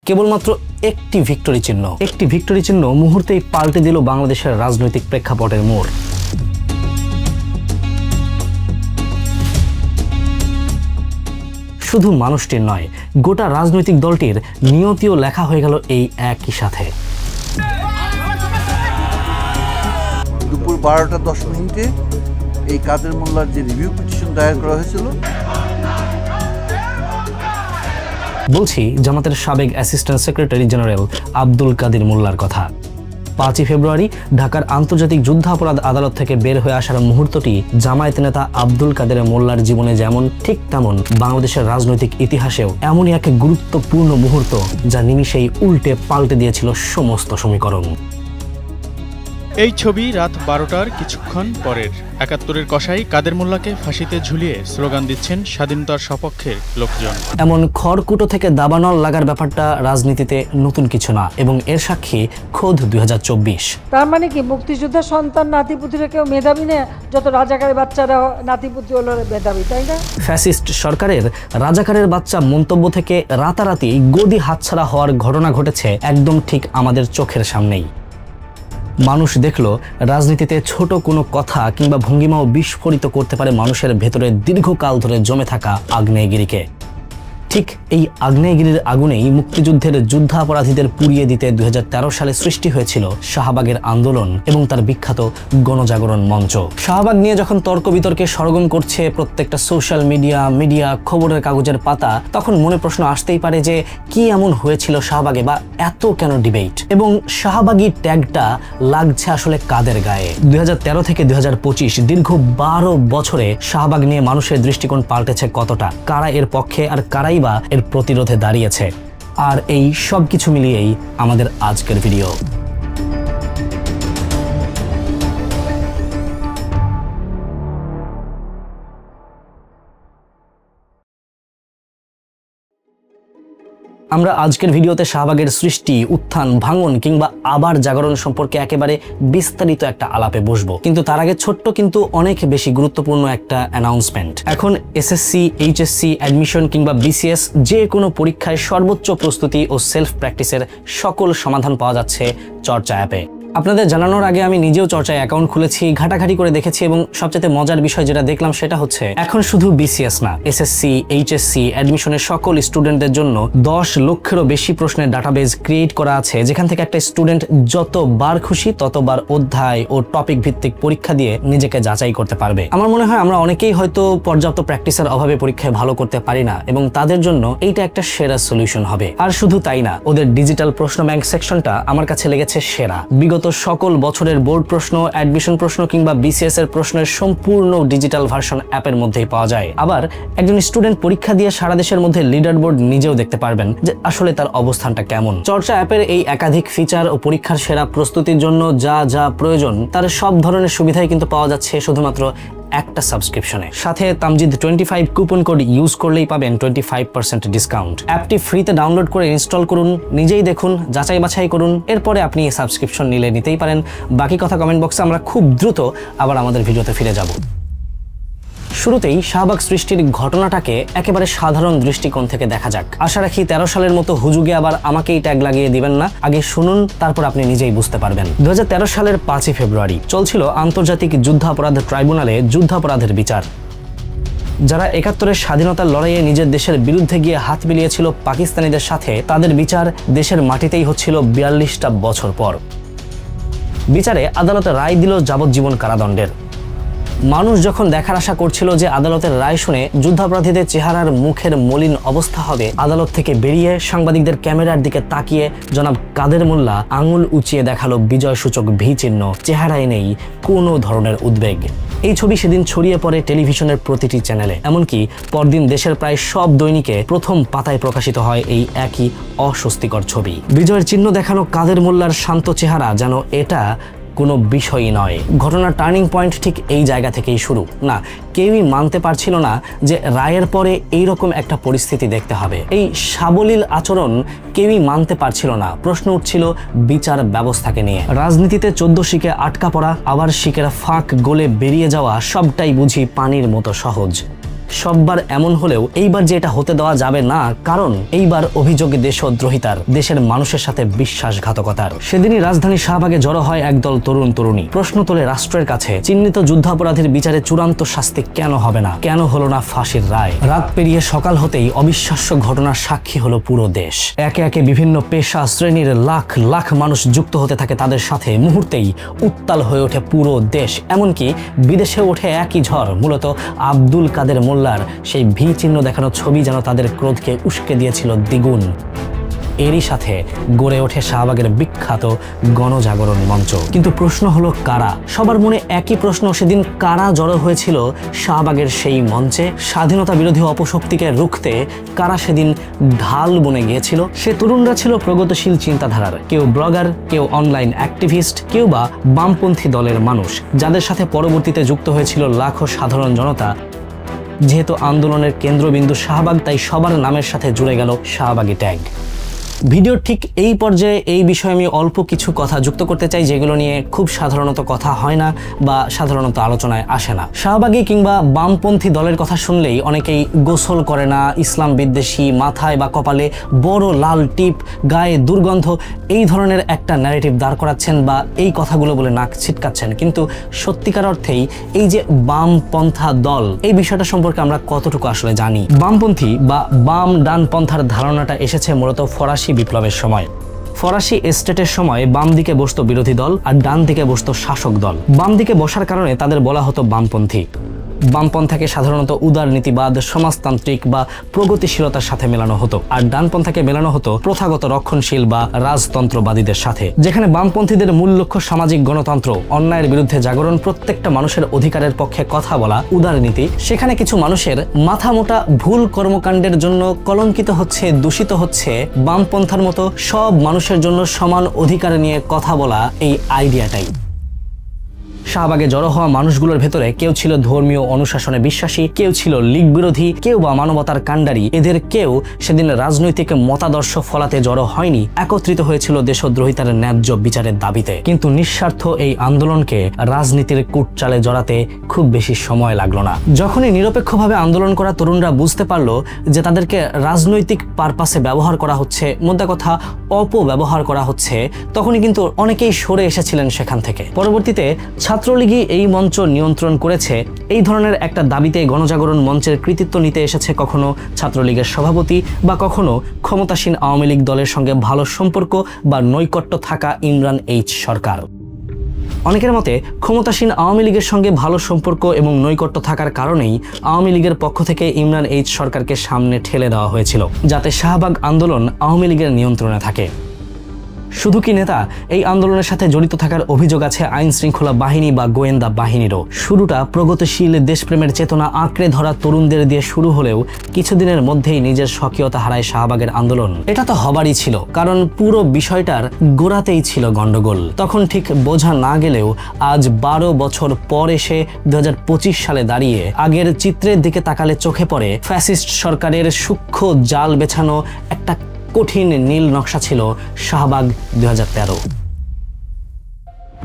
কেবলমাত্র একটি ভিক্টরি চিহ্ন মুহূর্তেই পাল্টে দিল বাংলাদেশের রাজনৈতিক প্রেক্ষাপটের মোড়। শুধু মানুষটির নয়, গোটা রাজনৈতিক দলটির নিয়তিও লেখা হয়ে গেল এই একই সাথে। দুপুর 12টা 10 মিনিটে এই কাদের মোল্লার যে রিভিউ পিটিশন দায়ের করা হয়েছিল, বলছি জামাতের সাবেক অ্যাসিস্ট্যান্ট সেক্রেটারি জেনারেল আব্দুল কাদের মোল্লার কথা। 5ই ফেব্রুয়ারি ঢাকার আন্তর্জাতিক যুদ্ধাপরাধ আদালত থেকে বের হয়ে আসার মুহূর্তটি জামায়াত নেতা আব্দুল কাদের মোল্লার জীবনে যেমন ঠিক তেমন বাংলাদেশের রাজনৈতিক ইতিহাসেও এমনই এক গুরুত্বপূর্ণ মুহূর্ত যা নিমিষেই উল্টে পাল্টে দিয়েছিল সমস্ত সমীকরণ। এই ছবি রাত 12টার কিছুক্ষণ পরের। ৭১-এর কসাই কাদের মোল্লাকে ফাঁসিতে ঝুলিয়ে স্লোগান দিচ্ছেন স্বাধীনতার সপক্ষের লোকজন। এমন খড়কুটো থেকে দাবানল লাগার ব্যাপারটা রাজনীতিতে নতুন কিছু না, এবং এর সাক্ষী খোদ 2024। তার মানে কি মুক্তিযোদ্ধার সন্তান নাতিপুতিরা কেউ মেধাবী না, যত রাজাকারের বাচ্চারা নাতিপুতি হলো মেধাবী, তাই না? ফ্যাসিস্ট সরকারের রাজাকারের বাচ্চা মন্তব্য থেকে রাতারাতি গদি হাতছাড়া হওয়ার ঘটনা ঘটেছে একদম ঠিক আমাদের চোখের সামনেই। মানুষ দেখল রাজনীতিতে ছোট কোনো কথা কিংবা ভঙ্গিমাও বিস্ফোরিত করতে পারে মানুষের ভেতরে দীর্ঘকাল ধরে জমে থাকা আগ্নেয়গিরিকে। ঠিক এই আগ্নেয়গিরির আগুনেই মুক্তিযুদ্ধের যুদ্ধাপরাধীদের পুড়িয়ে দিতে 2013 সালে সৃষ্টি হয়েছিল শাহবাগের আন্দোলন এবং তার বিখ্যাত গণজাগরণ মঞ্চ। শাহবাগ নিয়ে যখন তর্ক বিতর্কে সরগম করছে প্রত্যেকটা সোশ্যাল মিডিয়া, খবরের কাগজের পাতা, তখন মনে প্রশ্ন আসতেই পারে যে কি এমন হয়েছিল শাহবাগে, বা এত কেন ডিবেট, এবং শাহবাগী ট্যাগটা লাগছে আসলে কাদের গায়ে। 2013 থেকে 2025 দীর্ঘ 12 বছরে শাহবাগ নিয়ে মানুষের দৃষ্টিকোণ পাল্টেছে কতটা, কারা এর পক্ষে আর কারাই বা এর প্রতিরোধে দাঁড়িয়েছে। আর এই সব কিছু মিলিয়েই আমাদের আজকের ভিডিও। আমরা আজকের ভিডিওতে শাহবাগের সৃষ্টি, উত্থান, ভাঙন কিংবা আবার জাগরণ সম্পর্কে একেবারে বিস্তারিত একটা আলাপে বসবো, কিন্তু তার আগে ছোট্ট কিন্তু অনেক বেশি গুরুত্বপূর্ণ একটা অ্যানাউন্সমেন্ট। এখন এসএসসি, এইচএসসি, অ্যাডমিশন কিংবা বিসিএস যে কোনো পরীক্ষায় সর্বোচ্চ প্রস্তুতি ও সেলফ প্র্যাকটিসের সকল সমাধান পাওয়া যাচ্ছে চর্চা অ্যাপে। আপনাদের জানানোর আগে আমি নিজেও চর্চায় অ্যাকাউন্ট খুলেছি, ঘাটাঘাটি করে দেখেছি, এবং সবচেয়ে মজার বিষয় যেটা দেখলাম সেটা হচ্ছে এখন শুধু বিসিএস না, এসএসসি, এইচএসসি, অ্যাডমিশনের সকল স্টুডেন্টদের জন্য 10 লক্ষেরও বেশি প্রশ্নের ডাটাবেজ ক্রিয়েট করা আছে, যেখান থেকে একটা স্টুডেন্ট যতবার খুশি ততবার অধ্যায় ও টপিক ভিত্তিক পরীক্ষা দিয়ে নিজেকে যাচাই করতে পারবে। আমার মনে হয় আমরা অনেকেই হয়তো পর্যাপ্ত প্র্যাকটিসের অভাবে পরীক্ষায় ভালো করতে পারি না, এবং তাদের জন্য এইটা একটা সেরা সলিউশন হবে। আর শুধু তাই না, ওদের ডিজিটাল প্রশ্ন ব্যাংক সেকশনটা আমার কাছে লেগেছে সেরা। বিগত সকল বছরের বোর্ড প্রশ্ন, অ্যাডমিশন প্রশ্ন কিংবা বিসিএস এর প্রশ্নের সম্পূর্ণ ডিজিটাল ভার্সন অ্যাপের মধ্যেই পাওয়া যায়। আবার একজন স্টুডেন্ট পরীক্ষা দিয়ে সারা দেশের মধ্যে লিডার বোর্ড নিজেও দেখতে পারবেন যে আসলে তার অবস্থানটা কেমন। চর্চা অ্যাপের এই একাধিক ফিচার ও পরীক্ষার সেরা প্রস্তুতির জন্য যা যা প্রয়োজন তার সব ধরনের সুবিধাই কিন্তু পাওয়া যাচ্ছে শুধুমাত্র একটা সাবস্ক্রিপশনে। সাথে তামজিদ 25 কুপন কোড ইউজ করলেই পাবেন 25% ডিসকাউন্ট। অ্যাপটি ফ্রিতে ডাউনলোড করে ইনস্টল করুন, নিজেই দেখুন, যাচাই বাছাই করুন, এরপরে আপনি এই সাবস্ক্রিপশন নিলে নিতেই পারেন। বাকি কথা কমেন্ট বক্সে, আমরা খুব দ্রুত আবার আমাদের ভিডিওতে ফিরে যাব। শুরুতেই শাহবাগ সৃষ্টির ঘটনাটাকে একেবারে সাধারণ দৃষ্টিকোণ থেকে দেখা যাক। আশা রাখি 13 সালের মতো হুজুগে আবার আমাকেই ট্যাগ লাগিয়ে দিবেন না। আগে শুনুন, তারপর আপনি নিজেই বুঝতে পারবেন। 2013 সালের 5ই ফেব্রুয়ারি চলছিল আন্তর্জাতিক যুদ্ধাপরাধ ট্রাইব্যুনালে যুদ্ধাপরাধের বিচার। যারা 71-এর স্বাধীনতার লড়াইয়ে নিজের দেশের বিরুদ্ধে গিয়ে হাত মিলিয়েছিল পাকিস্তানিদের সাথে, তাদের বিচার দেশের মাটিতেই হচ্ছিল 42টা বছর পর। বিচারে আদালতে রায় দিল যাবজ্জীবন কারাদণ্ডের। মানুষ যখন দেখার আশা করছিল যে আদালতের রায় শুনে যুদ্ধাপরাধীদের চেহারার মুখের মলিন অবস্থা হবে, আদালত থেকে বেরিয়ে সাংবাদিকদের ক্যামেরার দিকে তাকিয়ে জনাব কাদের মোল্লা আঙুল উঁচিয়ে দেখালো বিজয়সূচক ভি চিহ্ন, চেহারায় নেই কোনো ধরনের উদ্বেগ। এই ছবি সেদিন ছড়িয়ে পড়ে টেলিভিশনের প্রতিটি চ্যানেলে, এমনকি পরদিন দেশের প্রায় সব দৈনিকে প্রথম পাতায় প্রকাশিত হয় এই একই অস্বস্তিকর ছবি। বিজয়ের চিহ্ন দেখানো কাদের মোল্লার শান্ত চেহারা যেন এটা কোনো বিষয়ই নয়। ঘটনার টার্নিং পয়েন্ট ঠিক এই জায়গা থেকেই শুরু। না, কেউই মানতে পারছিল না যে রায়ের পরে এইরকম একটা পরিস্থিতি দেখতে হবে। এই সাবলীল আচরণ কেউই মানতে পারছিল না। প্রশ্ন উঠছিল বিচার ব্যবস্থাকে নিয়ে। রাজনীতিতে 14 শিকে আটকা পড়া, আবার শিকের ফাঁক গলে বেরিয়ে যাওয়া, সবটাই বুঝি পানির মতো সহজ। সববার এমন হলেও এইবার যে এটা হতে দেওয়া যাবে না, কারণ এইবার অভিযোগ দেশদ্রোহিতার, দেশের মানুষের সাথে বিশ্বাসঘাতকতার। সেদিনই রাজধানী শাহবাগে জড়ো হয় একদল তরুণ তরুণী। প্রশ্ন তোলে রাষ্ট্রের কাছে, চিহ্নিত যুদ্ধাপরাধীর বিচারে চূড়ান্ত শাস্তি কেন হবে না, কেন হলো না ফাঁসির রায়? রাত পেরিয়ে সকাল হতেই অবিশ্বাস্য ঘটনার সাক্ষী হলো পুরো দেশ। একে একে বিভিন্ন পেশা শ্রেণীর লাখ লাখ মানুষ যুক্ত হতে থাকে তাদের সাথে। মুহূর্তেই উত্তাল হয়ে ওঠে পুরো দেশ, এমনকি বিদেশে ওঠে একই ঝড়। মূলত আব্দুল কাদের মোল্লার সেই ভি চিহ্ন দেখানো ছবি যেন তাদের ক্রোধকে উস্কে দিয়েছিল দ্বিগুণ। এরই সাথে গড়ে ওঠে শাহবাগের বিখ্যাত গণজাগরণ মঞ্চ। কিন্তু প্রশ্ন হলো কারা? সবার মনে একই প্রশ্ন, সেদিন কারা জড়ো হয়েছিল শাহবাগের সেই মঞ্চে? স্বাধীনতা বিরোধী অপশক্তিকে রুখতে কারা সেদিন ঢাল বনে গিয়েছিল? সে তরুণরা ছিল প্রগতিশীল চিন্তাধারার, কেউ ব্লগার, কেউ অনলাইন অ্যাক্টিভিস্ট, কেউ বা বামপন্থী দলের মানুষ, যাদের সাথে পরবর্তীতে যুক্ত হয়েছিল লাখো সাধারণ জনতা। যেহেতু আন্দোলনের কেন্দ্রবিন্দু শাহবাগ, তাই সবার নামের সাথে জুড়ে গেল শাহবাগী ট্যাগ। ভিডিওর ঠিক এই পর্যায়ে এই বিষয়ে আমি অল্প কিছু কথা যুক্ত করতে চাই, যেগুলো নিয়ে খুব সাধারণত কথা হয় না বা সাধারণত আলোচনায় আসে না। শাহবাগী কিংবা বামপন্থী দলের কথা শুনলেই অনেকেই গোসল করে না, ইসলাম বিদ্বেষী, মাথায় বা কপালে বড় লাল টিপ, গায়ে দুর্গন্ধ, এই ধরনের একটা ন্যারেটিভ দাঁড় করাচ্ছেন বা এই কথাগুলো বলে নাক ছিটকাচ্ছেন। কিন্তু সত্যিকার অর্থেই এই যে বামপন্থা দল, এই বিষয়টা সম্পর্কে আমরা কতটুকু আসলে জানি? বামপন্থী বা বাম ডান পন্থার ধারণাটা এসেছে মূলত ফরাসি বিপ্লবের সময়। ফরাসি এস্টেটের সময় বাম দিকে বসতো বিরোধী দল আর ডান দিকে বসতো শাসক দল। বাম দিকে বসার কারণে তাদের বলা হতো বামপন্থী। বামপন্থাকে সাধারণত উদারনীতিবাদ, সমাজতান্ত্রিক বা প্রগতিশীলতার সাথে মেলানো হতো, আর ডানপন্থাকে মেলানো হতো প্রথাগত রক্ষণশীল বা রাজতন্ত্রবাদীদের সাথে। যেখানে বামপন্থীদের মূল লক্ষ্য সামাজিক গণতন্ত্র, অন্যায়ের বিরুদ্ধে জাগরণ, প্রত্যেকটা মানুষের অধিকারের পক্ষে কথা বলা, উদারনীতি, সেখানে কিছু মানুষের মাথামোটা ভুল কর্মকাণ্ডের জন্য কলঙ্কিত হচ্ছে, দূষিত হচ্ছে বামপন্থার মতো সব মানুষের জন্য সমান অধিকার নিয়ে কথা বলা এই আইডিয়াটাই। শাহবাগে জড়ো হওয়া মানুষগুলোর ভেতরে কেউ ছিল ধর্মীয় অনুশাসনে বিশ্বাসী, কেউ ছিল লীগ বিরোধী, কেউ বা মানবতার কাণ্ডারি। এদের কেউ সেদিন রাজনৈতিক মতাদর্শ ফলাতে জড়ো হয়নি, একত্রিত হয়েছিল দেশদ্রোহিতার ন্যায্য বিচারের দাবিতে। কিন্তু নিঃস্বার্থ এই আন্দোলনকে রাজনীতির কুটচালে জড়াতে খুব বেশি সময় লাগলো না। যখনই নিরপেক্ষভাবে আন্দোলন করা তরুণরা বুঝতে পারলো যে তাদেরকে রাজনৈতিক পারপাসে ব্যবহার করা হচ্ছে, মোদ্দা কথা অপব্যবহার করা হচ্ছে, তখনই কিন্তু অনেকেই সরে এসেছিলেন সেখান থেকে। পরবর্তীতে ছাত্রলীগই এই মঞ্চ নিয়ন্ত্রণ করেছে। এই ধরনের একটা দাবিতে গণজাগরণ মঞ্চের কৃতিত্ব নিতে এসেছে কখনো ছাত্রলীগের সভাপতি বা কখনো ক্ষমতাসীন আওয়ামী লীগ দলের সঙ্গে ভালো সম্পর্ক বা নৈকট্য থাকা ইমরান এইচ সরকার। অনেকের মতে ক্ষমতাসীন আওয়ামী লীগের সঙ্গে ভালো সম্পর্ক এবং নৈকট্য থাকার কারণেই আওয়ামী লীগের পক্ষ থেকে ইমরান এইচ সরকারকে সামনে ঠেলে দেওয়া হয়েছিল, যাতে শাহবাগ আন্দোলন আওয়ামী লীগের নিয়ন্ত্রণে থাকে। শুধু কি নেতা, এই আন্দোলনের সাথে জড়িত থাকার অভিযোগ আছে আইন শৃঙ্খলা বাহিনী বা গোয়েন্দা বাহিনীরও। শুরুটা প্রগতিশীল দেশপ্রেমের চেতনা আঁকড়ে ধরা তরুণদের দিয়ে শুরু হলেও কিছুদিনের মধ্যেই নিজের স্বকীয়তা হারায় শাহবাগের আন্দোলন। এটা তো হবারই ছিল, কারণ পুরো বিষয়টার গোড়াতেই ছিল গন্ডগোল। তখন ঠিক বোঝা না গেলেও আজ 12 বছর পর এসে 2025 সালে দাঁড়িয়ে আগের চিত্রের দিকে তাকালে চোখে পড়ে ফ্যাসিস্ট সরকারের সূক্ষ্ম জাল বেছানো একটা কঠিন নীল নকশা ছিল শাহবাগ 2013।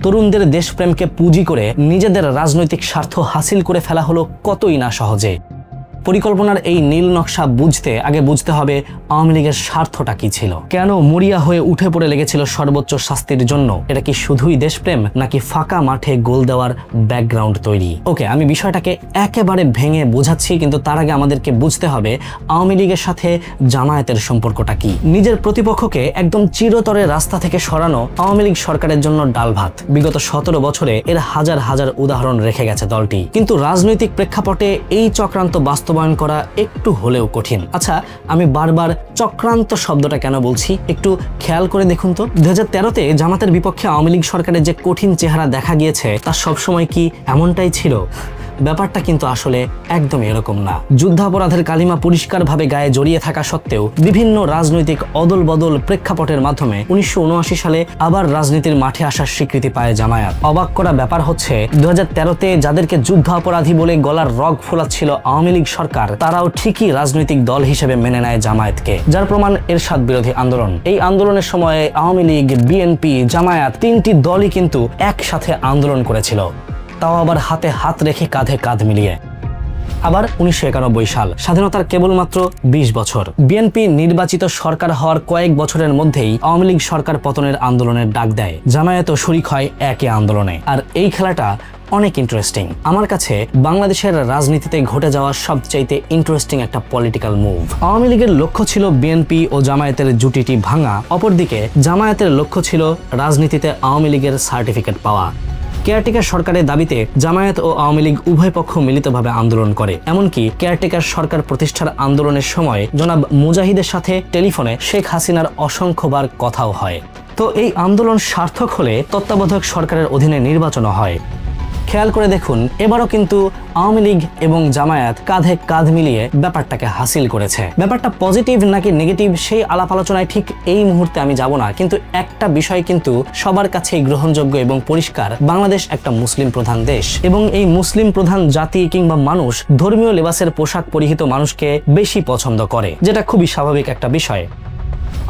তরুণদের দেশপ্রেমকে পুঁজি করে নিজেদের রাজনৈতিক স্বার্থ হাসিল করে ফেলা হলো কতই না সহজে। পরিকল্পনার এই নীল নকশা বুঝতে আগে বুঝতে হবে আওয়ামী লীগের স্বার্থটা কি ছিল, কেন মরিয়া হয়ে উঠে পড়ে লেগেছিল সর্বোচ্চ শাস্তির জন্য। এটা কি শুধুই দেশপ্রেম, নাকি ফাঁকা মাঠে গোল দেওয়ার ব্যাকগ্রাউন্ড তৈরি? ওকে, আমি বিষয়টাকে একেবারে ভেঙে বোঝাচ্ছি, কিন্তু তার আগে আমাদেরকে বুঝতে হবে আওয়ামী লীগের সাথে জামায়াতের সম্পর্কটা কি। নিজের প্রতিপক্ষকে একদম চিরতরে রাস্তা থেকে সরানো আওয়ামী লীগ সরকারের জন্য ডাল ভাত। বিগত 17 বছরে এর হাজার হাজার উদাহরণ রেখে গেছে দলটি, কিন্তু রাজনৈতিক প্রেক্ষাপটে এই চক্রান্ত বাস্তবায়ন করা একটু হলেও কঠিন। আচ্ছা, আমি বারবার চক্রান্ত শব্দটা কেন বলছি একটু খেয়াল করে দেখুন তো। 2013-তে জামাতের বিপক্ষে আওয়ামী লীগ সরকারের যে কঠিন চেহারা দেখা গিয়েছে তা সবসময় কি এমনটাই ছিল? ব্যাপারটা কিন্তু আসলে একদম এরকম না। যুদ্ধাপরাধের কালিমা পরিষ্কারভাবে গায়ে জড়িয়ে থাকা সত্ত্বেও বিভিন্ন রাজনৈতিক অদল বদল প্রেক্ষাপটের মাধ্যমে 1979 সালে আবার রাজনীতির মাঠে আসার স্বীকৃতি পায় জামায়াত। অবাক করা ব্যাপার হচ্ছে 2013-তে যাদেরকে যুদ্ধাপরাধী বলে গলার রগ ফোলাচ্ছিল আওয়ামী লীগ সরকার, তারাও ঠিকই রাজনৈতিক দল হিসেবে মেনে নেয় জামায়াতকে, যার প্রমাণ এরশাদ বিরোধী আন্দোলন। এই আন্দোলনের সময় আওয়ামী লীগ, বিএনপি, জামায়াত তিনটি দলই কিন্তু একসাথে আন্দোলন করেছিল, তাও আবার হাতে হাত রেখে কাঁধে কাঁধ মিলিয়ে। আবার 1991 সাল, স্বাধীনতার কেবলমাত্র 20 বছর। বিএনপি নির্বাচিত সরকার হওয়ার কয়েক বছরের মধ্যেই আওয়ামী লীগ সরকার পতনের আন্দোলনের ডাক দেয়। জামায়াতও শরিক হয় একই আন্দোলনে। আর এই খেলাটা অনেক ইন্টারেস্টিং। আমার কাছে বাংলাদেশের রাজনীতিতে ঘটে যাওয়া সবচাইতে ইন্টারেস্টিং একটা পলিটিক্যাল মুভ। আওয়ামী লীগের লক্ষ্য ছিল বিএনপি ও জামায়াতের জুটিটি ভাঙা, অপরদিকে জামায়াতের লক্ষ্য ছিল রাজনীতিতে আওয়ামী লীগের সার্টিফিকেট পাওয়া। কেয়ারটেকার সরকারের দাবিতে জামায়াত ও আওয়ামী লীগ উভয় পক্ষ মিলিতভাবে আন্দোলন করে। এমনকি কেয়ারটেকার সরকার প্রতিষ্ঠার আন্দোলনের সময় জনাব মুজাহিদের সাথে টেলিফোনে শেখ হাসিনার অসংখ্যবার কথাও হয়। তো এই আন্দোলন সার্থক হলে তত্ত্বাবধায়ক সরকারের অধীনে নির্বাচনও হয়। খেয়াল করে দেখুন, এবারও কিন্তু আওয়ামী লীগ এবং জামায়াত কাঁধে কাঁধ মিলিয়ে ব্যাপারটাকে হাসিল করেছে। ব্যাপারটা পজিটিভ নাকি নেগেটিভ সেই আলাপ আলোচনায় ঠিক এই মুহূর্তে আমি যাব না, কিন্তু একটা বিষয় কিন্তু সবার কাছেই গ্রহণযোগ্য এবং পরিষ্কার, বাংলাদেশ একটা মুসলিম প্রধান দেশ এবং এই মুসলিম প্রধান জাতি কিংবা মানুষ ধর্মীয় লেবাসের পোশাক পরিহিত মানুষকে বেশি পছন্দ করে, যেটা খুবই স্বাভাবিক একটা বিষয়।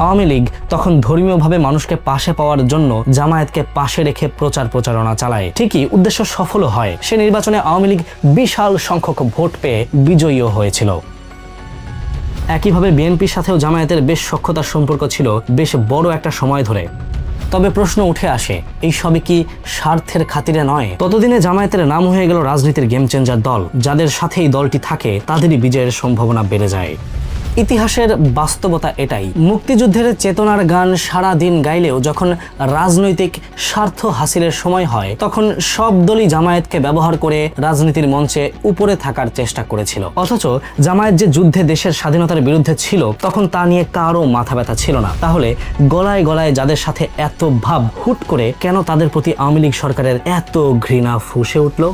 আওয়ামী লীগ তখন ধর্মীয়ভাবে মানুষকে পাশে পাওয়ার জন্য জামায়াতকে পাশে রেখে প্রচারণা চালায়। ঠিকই উদ্দেশ্য সফলও হয়। সে নির্বাচনে আওয়ামী লীগ বিশাল সংখ্যক ভোট পেয়ে বিজয়ীও হয়েছিল। একইভাবে বিএনপির সাথেও জামায়াতের বেশ সখ্যতার সম্পর্ক ছিল বেশ বড় একটা সময় ধরে। তবে প্রশ্ন উঠে আসে, এই সবই কি স্বার্থের খাতিরে নয়? ততদিনে জামায়াতের নাম হয়ে গেল রাজনীতির গেম চেঞ্জার দল। যাদের সাথে এই দলটি থাকে তাদেরই বিজয়ের সম্ভাবনা বেড়ে যায়। ইতিহাসের বাস্তবতা এটাই। মুক্তিযুদ্ধের চেতনার গান সারা দিন গাইলেও যখন রাজনৈতিক স্বার্থ হাসিলের সময় হয় তখন সব দলই জামায়াতকে ব্যবহার করে রাজনীতির মঞ্চে উপরে থাকার চেষ্টা করেছিল। অথচ জামায়াত যে যুদ্ধে দেশের স্বাধীনতার বিরুদ্ধে ছিল তখন তা নিয়ে কারো মাথা ব্যথা ছিল না। তাহলে গলায় গলায় যাদের সাথে এত ভাব, হুট করে কেন তাদের প্রতি আওয়ামী লীগ সরকারের এত ঘৃণা ফুঁসে উঠল?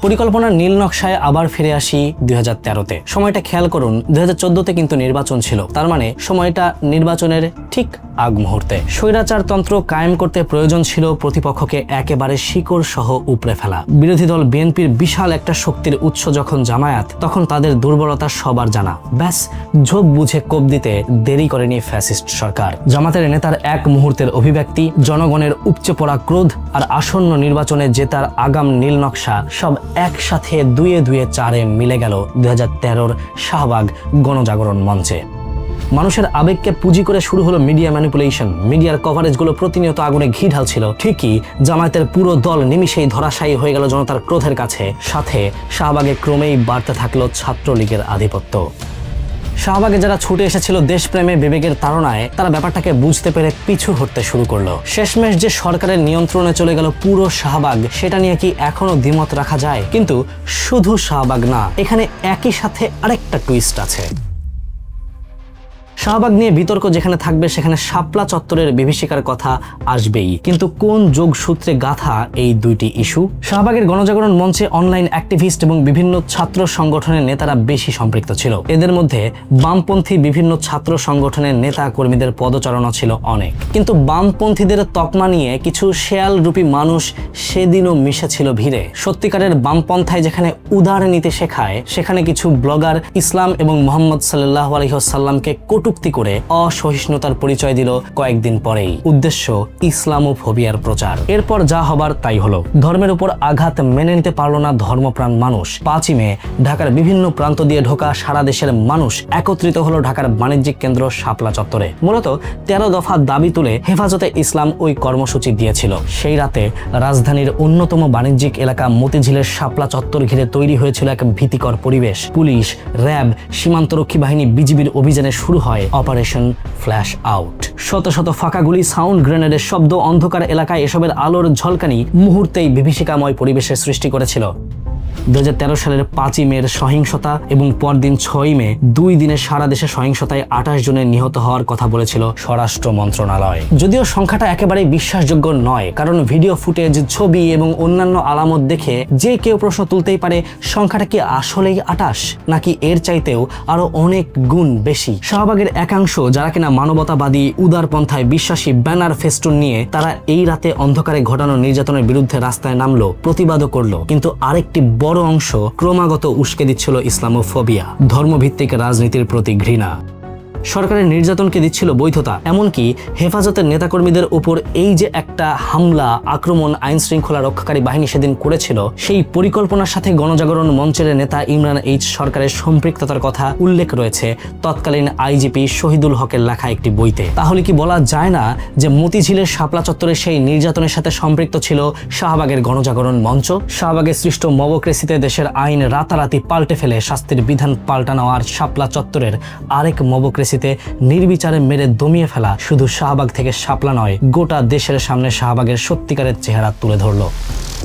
পরিকল্পনার নীল নকশায় আবার ফিরে আসি 2013-তে। সময়টা খেয়াল করুন, 2014-তে কিন্তু নির্বাচন ছিল। তার মানে সময়টা নির্বাচনের ঠিক আগ মুহূর্তে। স্বৈরাচারতন্ত্র কায়েম করতে প্রয়োজন ছিল প্রতিপক্ষকে একেবারে শিকড় সহ উপড়ে ফেলা। বিরোধী দল বিএনপির বিশাল একটা শক্তির উৎস যখন জামায়াত, তখন তাদের দুর্বলতা সবার জানা। ব্যাস, ঝোপ বুঝে কোপ দিতে দেরি করেনি ফ্যাসিস্ট সরকার। জামাতের নেতার এক মুহূর্তের অভিব্যক্তি, জনগণের উপচে পড়া ক্রোধ আর আসন্ন নির্বাচনে জেতার আগাম নীল নকশা সব একসাথে দুয়ে দুয়ে চারে মিলে গেল 2013-র শাহবাগ গণজাগরণ মঞ্চে। মানুষের আবেগকে পুঁজি করে শুরু হলো মিডিয়া ম্যানিপুলেশন। মিডিয়ার কভারেজগুলো প্রতিনিয়ত আগুনে ঘি ঢালছিল। ঠিকই জামায়াতের পুরো দল নিমিষেই ধরাশায়ী হয়ে গেল জনতার ক্রোধের কাছে। সাথে শাহবাগে ক্রমেই বাড়তে থাকলো ছাত্রলীগের আধিপত্য। শাহবাগে যারা ছুটে এসেছিল দেশপ্রেমে বিবেকের তাড়নায়, তারা ব্যাপারটাকে বুঝতে পেরে পিছু হটতে শুরু করলো। শেষমেশ যে সরকারের নিয়ন্ত্রণে চলে গেল পুরো শাহবাগ, সেটা নিয়ে কি এখনো দ্বিমত রাখা যায়? কিন্তু শুধু শাহবাগ না, এখানে একই সাথে আরেকটা টুইস্ট আছে। শাহবাগ নিয়ে বিতর্ক যেখানে থাকবে সেখানে শাপলা চত্বরের বিভীষিকার কথা আসবেই। কিন্তু কোন যোগসূত্রে গাথা এই দুইটি ইস্যু? শাহবাগের গণজাগরণ মঞ্চে অনলাইন অ্যাক্টিভিস্ট এবং বিভিন্ন ছাত্র সংগঠনের নেতারা বেশি সম্পৃক্ত ছিল। এদের মধ্যে বামপন্থী বিভিন্ন ছাত্র সংগঠনের নেতা কর্মীদের পদচারণা ছিল অনেক। কিন্তু বামপন্থীদের তকমা নিয়ে কিছু শেয়াল রূপী মানুষ সেদিনও মিশেছিল ভিড়ে। সত্যিকারের বামপন্থায় যেখানে উদার নীতি শেখায়, সেখানে কিছু ব্লগার ইসলাম এবং মুহাম্মদ সাল্লাল্লাহু আলাইহি ওয়াসাল্লামকে কটূক্তি করে অসহিষ্ণুতার পরিচয় দিল কয়েকদিন পরেই। উদ্দেশ্য ইসলামোফোবিয়ার প্রচার। এরপর যা হবার তাই হলো। ধর্মের উপর আঘাত মেনে নিতে পারল না ধর্মপ্রাণ মানুষ। 5ই মে ঢাকার বিভিন্ন প্রান্ত দিয়ে ঢোকা সারা দেশের মানুষ একত্রিত হলো ঢাকার বাণিজ্যিক কেন্দ্র শাপলা চত্বরে। মূলত 13 দফা দাবি তুলে হেফাজতে ইসলাম ওই কর্মসূচি দিয়েছিল। সেই রাতে রাজধানীর অন্যতম বাণিজ্যিক এলাকা মতিঝিলের শাপলা চত্বর ঘিরে তৈরি হয়েছিল এক ভীতিকর পরিবেশ। পুলিশ, র্যাব, সীমান্তরক্ষী বাহিনী, বিজিবির অভিযানে শুরু হয় অপারেশন ফ্ল্যাশ আউট। শত শত ফাঁকা গুলি, সাউন্ড গ্রেনেডের শব্দ, অন্ধকার এলাকায় এসবের আলোর ঝলকানি মুহূর্তেই বিভীষিকাময় পরিবেশের সৃষ্টি করেছিল। 2013 সালের 5ই মের সহিংসতা এবং পরদিন 6ই মে 2 দিনে সারা দেশে সহিংসতায় 28 জনের নিহত হওয়ার কথা বলেছিল স্বরাষ্ট্র মন্ত্রণালয়। যদিও সংখ্যাটা একেবারে বিশ্বাসযোগ্য নয়, কারণ ভিডিও ফুটেজ, ছবি এবং অন্যান্য আলামত দেখে যে কেউ প্রশ্ন তুলতেই পারে, সংখ্যাটা কি আসলেই 28 নাকি এর চাইতেও আরো অনেক গুণ বেশি? শাহবাগের একাংশ যারা কিনা মানবতাবাদী, উদারপন্থায় বিশ্বাসী, ব্যানার ফেস্টুন নিয়ে তারা এই রাতে অন্ধকারে ঘটানো নির্যাতনের বিরুদ্ধে রাস্তায় নামলো, প্রতিবাদও করলো। কিন্তু আরেকটি বড় অংশ ক্রমাগত উস্কে দিচ্ছিল ইসলামোফোবিয়া, ধর্মভিত্তিক রাজনীতির প্রতি ঘৃণা। সরকারের নির্যাতনকে দিচ্ছিল বৈধতা। এমনকি হেফাজতের নেতাকর্মীদের উপর এই যে একটা হামলা, আক্রমণ আইন শৃঙ্খলা রক্ষাকারী বাহিনী সেদিন করেছিল, সেই পরিকল্পনার সাথে গণজাগরণ মঞ্চের নেতা ইমরান এইচ সরকারের সম্পৃক্ততার কথা উল্লেখ রয়েছে তৎকালীন আইজিপি শহীদুল হকের লেখা একটি বইতে। তাহলে কি বলা যায় না যে মতিঝিলের শাপলা চত্বরে সেই নির্যাতনের সাথে সম্পৃক্ত ছিল শাহবাগের গণজাগরণ মঞ্চ? শাহবাগে সৃষ্ট মবক্রেসিতে দেশের আইন রাতারাতি পাল্টে ফেলে শাস্তির বিধান পাল্টানো আর শাপলা চত্বরের আরেক মবক্রেসিতে নির্বিচারে মেরে দমিয়ে ফেলা শুধু শাহবাগ থেকে শাপলা নয়, গোটা দেশের সামনে শাহবাগের সত্যিকারের চেহারা তুলে ধরল।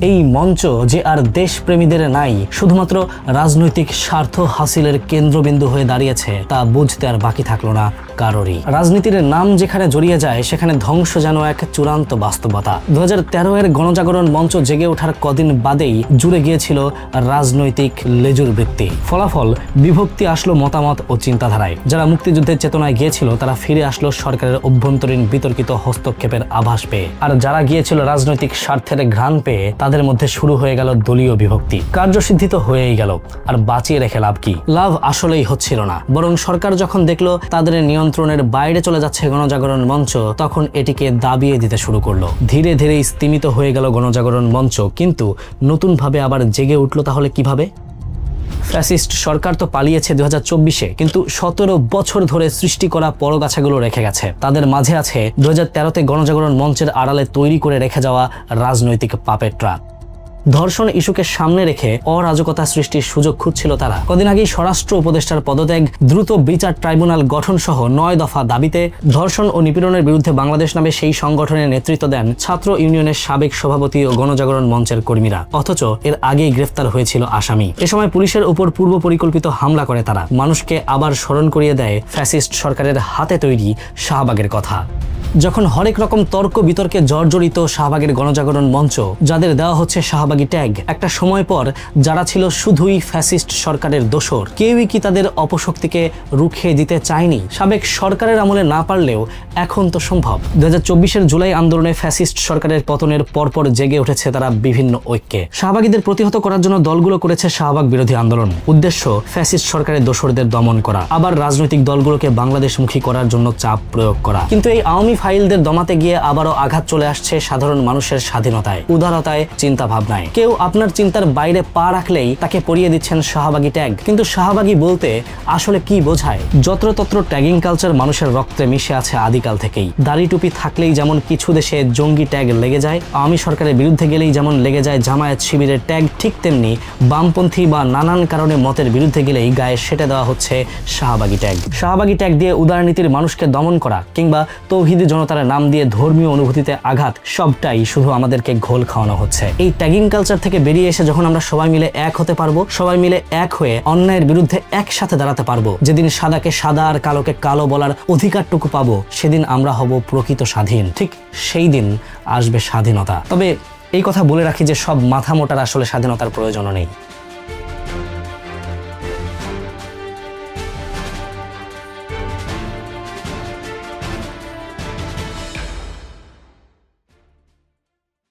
এই মঞ্চ যে আর দেশপ্রেমীদের নাই, শুধুমাত্র রাজনৈতিক স্বার্থ হাসিলের কেন্দ্রবিন্দু হয়ে দাঁড়িয়েছে, তা বুঝতে আর বাকি থাকলো না কারোরই। রাজনীতির নাম যেখানে জড়িয়ে যায় সেখানে ধ্বংস যেন এক চূড়ান্ত বাস্তবতা। 2013 এর গণজাগরণ মঞ্চ জেগে ওঠার কদিন বাদেই জুড়ে গিয়েছিল রাজনৈতিক লেজুর বৃত্তি। ফলাফল বিভক্তি আসলো মতামত ও চিন্তাধারায়। যারা মুক্তিযুদ্ধের চেতনায় গিয়েছিল তারা ফিরে আসলো সরকারের অভ্যন্তরীণ বিতর্কিত হস্তক্ষেপের আভাস পেয়ে, আর যারা গিয়েছিল রাজনৈতিক স্বার্থের ঘ্রাণ পেয়ে তাদের মধ্যে শুরু হয়ে গেল দলীয় বিভক্তি। কার্যসিদ্ধি তো হয়েই গেল, আর বাঁচিয়ে রেখে লাভ কি? লাভ আসলেই হচ্ছিল না, বরং সরকার যখন দেখলো তাদের নিয়ন্ত্রণের বাইরে চলে যাচ্ছে গণজাগরণ মঞ্চ, তখন এটিকে দাবিয়ে দিতে শুরু করলো। ধীরে ধীরে স্তিমিত হয়ে গেল গণজাগরণ মঞ্চ, কিন্তু নতুনভাবে আবার জেগে উঠলো। তাহলে কিভাবে? ফ্যাসিস্ট সরকার তো পালিয়েছে 2024-এ, কিন্তু 17 বছর ধরে সৃষ্টি করা পরগাছাগুলো রেখে গেছে। তাদের মাঝে আছে 2013-তে গণজাগরণ মঞ্চের আড়ালে তৈরি করে রেখে যাওয়া রাজনৈতিক পাপেটরা। ধর্ষণ ইস্যুকে সামনে রেখে অরাজকতা সৃষ্টির সুযোগ খুঁজছিল তারা। কদিন আগেই স্বরাষ্ট্র উপদেষ্টার পদত্যাগ, দ্রুত বিচার ট্রাইব্যুনাল গঠন সহ 9 দফা দাবিতে ধর্ষণ ও নিপীড়নের বিরুদ্ধে বাংলাদেশ নামে সেই সংগঠনের নেতৃত্ব দেন ছাত্র ইউনিয়নের সাবেক সভাপতি ও গণজাগরণ মঞ্চের কর্মীরা। অথচ এর আগেই গ্রেফতার হয়েছিল আসামি। এ সময় পুলিশের উপর পূর্ব পরিকল্পিত হামলা করে তারা। মানুষকে আবার স্মরণ করিয়ে দেয় ফ্যাসিস্ট সরকারের হাতে তৈরি শাহবাগের কথা। যখন হরেক রকম তর্ক বিতর্কে জর্জরিত শাহবাগের গণজাগরণ মঞ্চ, যাদের দেওয়া হচ্ছে শাহবাগী ট্যাগ, একটা সময় পর যারা ছিল শুধুই ফ্যাসিস্ট সরকারের দোসর, কেউই কি তাদের অপশক্তিকে রুখে দিতে চায়নি? সাবেক সরকারের আমলে না পারলেও এখন তো সম্ভব। 2024-এর জুলাই আন্দোলনে ফ্যাসিস্ট সরকারের পতনের পরপর জেগে উঠেছে তারা বিভিন্ন ঐক্যে। শাহবাগীদের প্রতিহত করার জন্য দলগুলো করেছে শাহবাগ বিরোধী আন্দোলন। উদ্দেশ্য ফ্যাসিস্ট সরকারের দোসরদের দমন করা, আবার রাজনৈতিক দলগুলোকে বাংলাদেশমুখী করার জন্য চাপ প্রয়োগ করা। কিন্তু এই আওয়ামী ফাইলদের দমাতে গিয়ে আবারও আঘাত চলে আসছে সাধারণ মানুষের স্বাধীনতায়, উদারতায়, চিন্তা ভাবনায়। কেউ আপনার চিন্তার বাইরে পা রাখলেই তাকে পরিয়ে দিচ্ছেন শাহবাগী ট্যাগ। কিন্তু শাহবাগী বলতে আসলে কি বোঝায়? যত্রতত্র ট্যাগিং কালচার মানুষের রক্তে মিশে আছে আদিকাল থেকেই। দাড়ি টুপি থাকলেই যেমন কিছু দেশে জঙ্গি ট্যাগ লেগে যায়, আওয়ামী সরকারের বিরুদ্ধে গেলেই যেমন লেগে যায় জামায়াত শিবিরের ট্যাগ, ঠিক তেমনি বামপন্থী বা নানান কারণে মতের বিরুদ্ধে গেলেই গায়ে সেটে দেওয়া হচ্ছে শাহবাগী ট্যাগ। শাহবাগী ট্যাগ দিয়ে উদারনীতির মানুষকে দমন করা কিংবা তৌহিদি জনতার নাম দিয়ে ধর্মীয় অনুভূতিতে আঘাত, সবটাই শুধু আমাদেরকে ঘোল খাওয়ানো হচ্ছে। এই ট্যাগিং কালচার থেকে বেরিয়ে এসে যখন আমরা সবাই মিলে এক হতে পারবো, সবাই মিলে এক হয়ে অন্যায়ের বিরুদ্ধে একসাথে দাঁড়াতে পারবো, যেদিন সাদাকে সাদা আর কালোকে কালো বলার অধিকারটুকু পাবো, সেদিন আমরা হব প্রকৃত স্বাধীন। ঠিক সেই দিন আসবে স্বাধীনতা। তবে এই কথা বলে রাখি যে সব মাথা মোটার আসলে স্বাধীনতার প্রয়োজন নেই।